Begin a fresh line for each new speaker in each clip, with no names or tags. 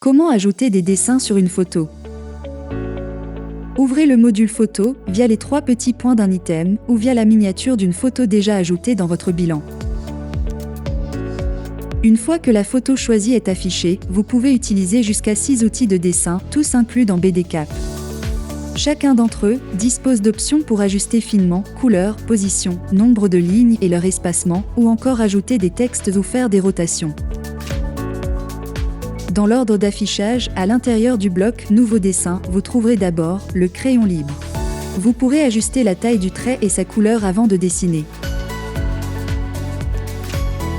Comment ajouter des dessins sur une photo? Ouvrez le module photo via les 3 petits points d'un item ou via la miniature d'une photo déjà ajoutée dans votre bilan. Une fois que la photo choisie est affichée, vous pouvez utiliser jusqu'à 6 outils de dessin, tous inclus dans BDCap. Chacun d'entre eux dispose d'options pour ajuster finement couleur, position, nombre de lignes et leur espacement, ou encore ajouter des textes ou faire des rotations. Dans l'ordre d'affichage, à l'intérieur du bloc « Nouveau dessin », vous trouverez d'abord le crayon libre. Vous pourrez ajuster la taille du trait et sa couleur avant de dessiner.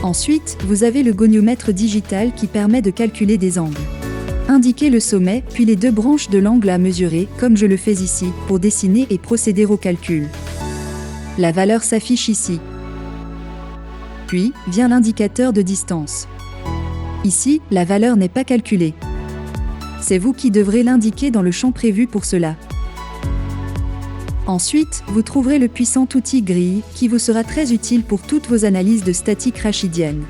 Ensuite, vous avez le goniomètre digital qui permet de calculer des angles. Indiquez le sommet, puis les 2 branches de l'angle à mesurer, comme je le fais ici, pour dessiner et procéder au calcul. La valeur s'affiche ici. Puis, vient l'indicateur de distance. Ici, la valeur n'est pas calculée. C'est vous qui devrez l'indiquer dans le champ prévu pour cela. Ensuite, vous trouverez le puissant outil grille, qui vous sera très utile pour toutes vos analyses de statique rachidienne.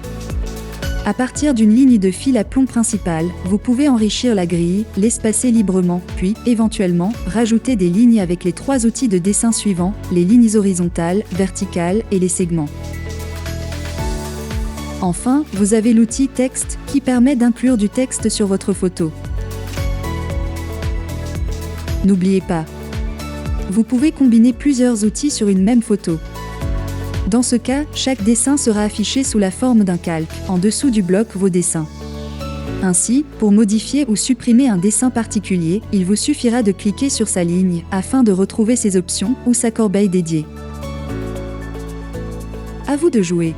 À partir d'une ligne de fil à plomb principale, vous pouvez enrichir la grille, l'espacer librement, puis, éventuellement, rajouter des lignes avec les 3 outils de dessin suivants, les lignes horizontales, verticales et les segments. Enfin, vous avez l'outil texte, qui permet d'inclure du texte sur votre photo. N'oubliez pas, vous pouvez combiner plusieurs outils sur une même photo. Dans ce cas, chaque dessin sera affiché sous la forme d'un calque, en dessous du bloc Vos dessins. Ainsi, pour modifier ou supprimer un dessin particulier, il vous suffira de cliquer sur sa ligne, afin de retrouver ses options ou sa corbeille dédiée. À vous de jouer.